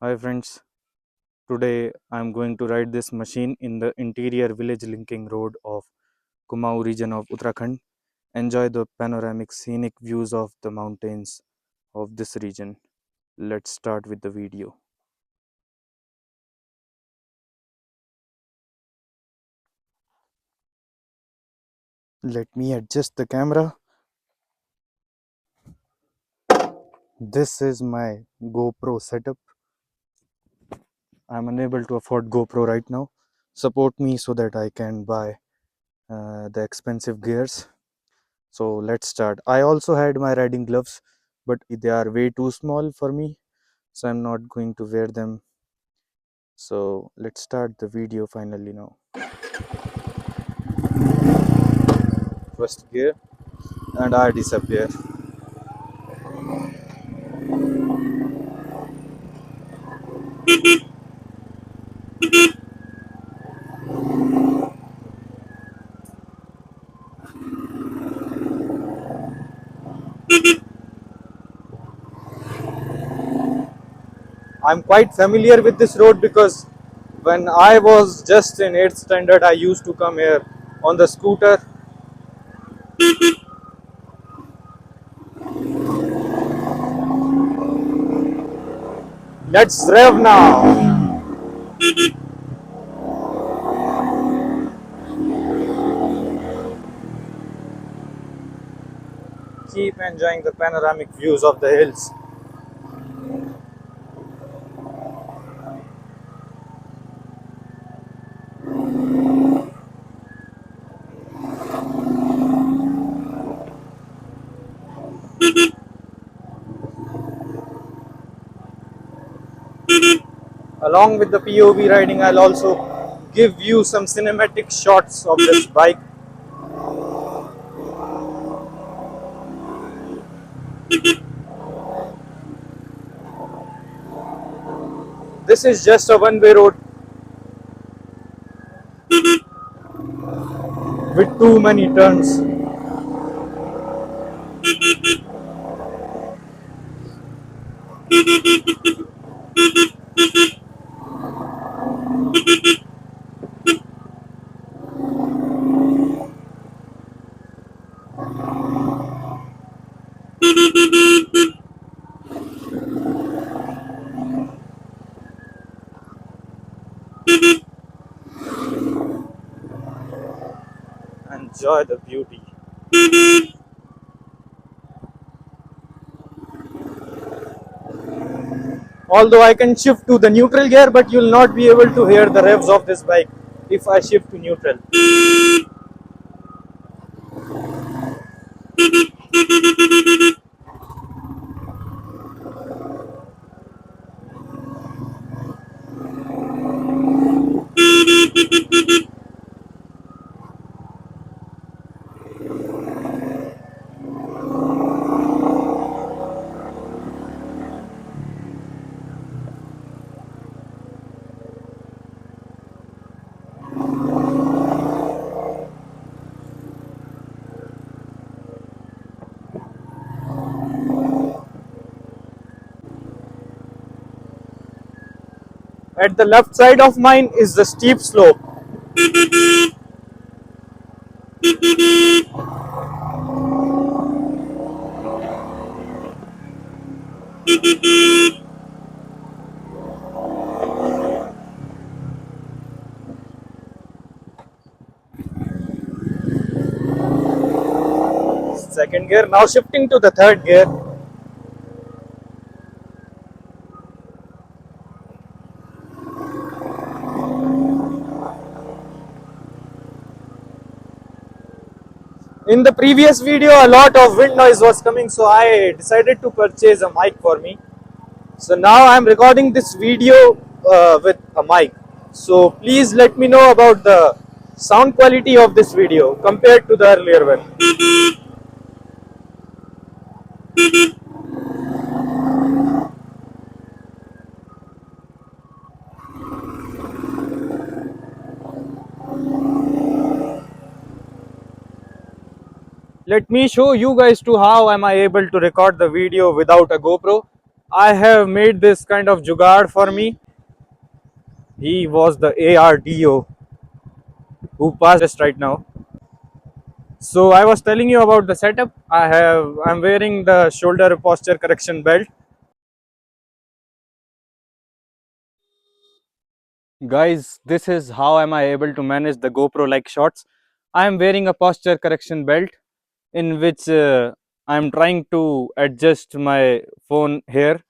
Hi friends, today I am going to ride this machine in the interior village linking road of Kumaon region of Uttarakhand. Enjoy the panoramic scenic views of the mountains of this region. Let's start with the video. Let me adjust the camera. This is my GoPro setup. I am unable to afford GoPro right now. Support me so that I can buy the expensive gears. So let's start. I also had my riding gloves, but they are way too small for me, so I'm not going to wear them. So let's start the video finally now. First gear, and I disappear. I'm quite familiar with this road because when I was just in 8th standard, I used to come here on the scooter. Let's rev now. Keep enjoying the panoramic views of the hills. Along with the POV riding, I'll also give you some cinematic shots of this bike. This is just a one-way road with too many turns. Enjoy the beauty. Although I can shift to the neutral gear, but you'll not be able to hear the revs of this bike if I shift to neutral. At the left side of mine is the steep slope. Second gear. Now shifting to the third gear. In the previous video, a lot of wind noise was coming, so I decided to purchase a mic for me. So now I'm recording this video with a mic. So please let me know about the sound quality of this video compared to the earlier one. Let me show you guys to how am I able to record the video without a GoPro. I have made this kind of jugaad for me. He was the ARDO who passed just right now. So I was telling you about the setup. I'm wearing the shoulder posture correction belt. Guys, this is how am I able to manage the GoPro like shots. I am wearing a posture correction belt in which I am trying to adjust my phone here.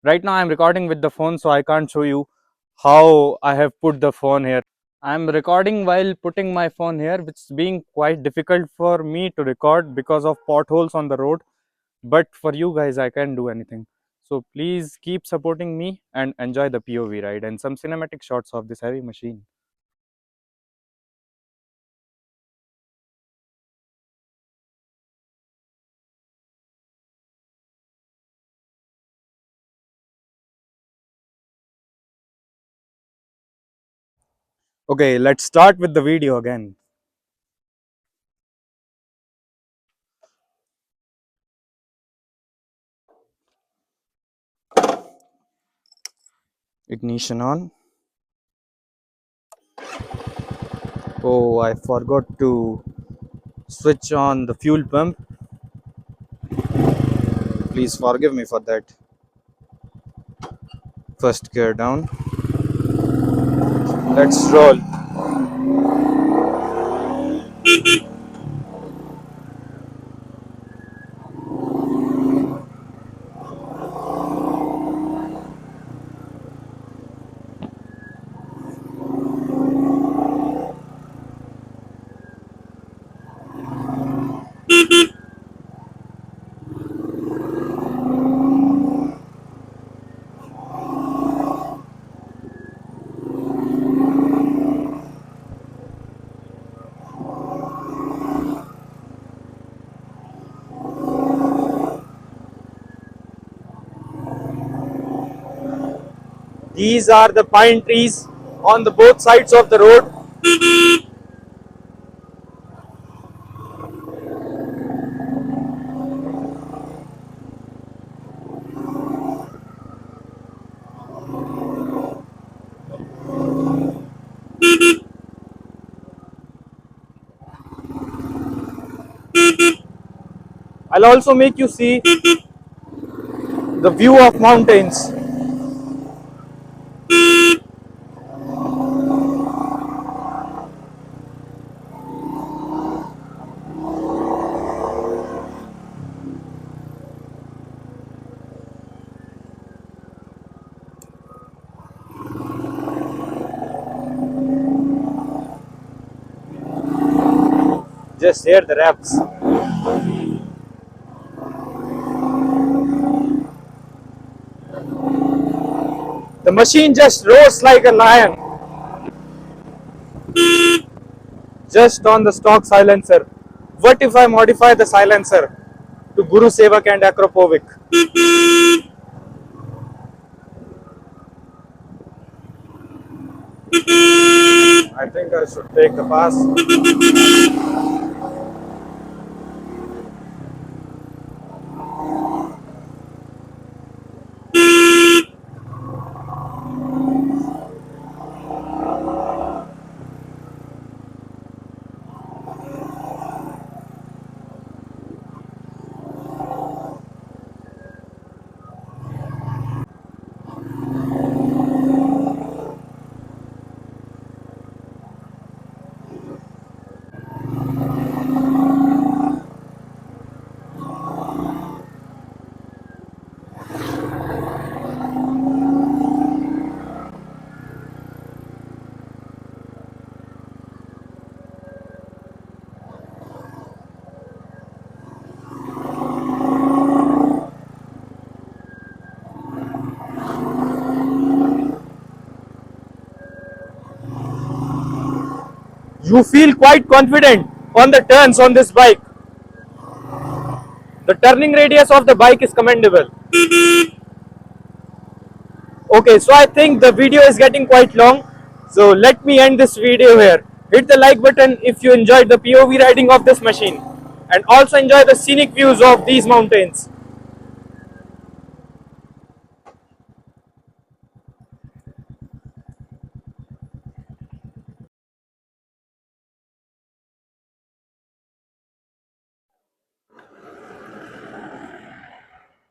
Right now I am recording with the phone, so I can't show you how I have put the phone here. I am recording while putting my phone here, which is being quite difficult for me to record because of potholes on the road. But for you guys, I can do anything. So please keep supporting me and enjoy the POV ride and some cinematic shots of this heavy machine. Okay, let's start with the video again. Ignition on. Oh, I forgot to switch on the fuel pump. Please forgive me for that. First gear down. Let's roll. These are the pine trees on the both sides of the road. I'll also make you see the view of mountains. Just hear the raps. The machine just roars like a lion, just on the stock silencer. What if I modify the silencer to Guru Sevak and Akropovic? I think I should take the pass. You feel quite confident on the turns on this bike. The turning radius of the bike is commendable. Okay, so I think the video is getting quite long. So let me end this video here. Hit the like button if you enjoyed the POV riding of this machine and also enjoy the scenic views of these mountains.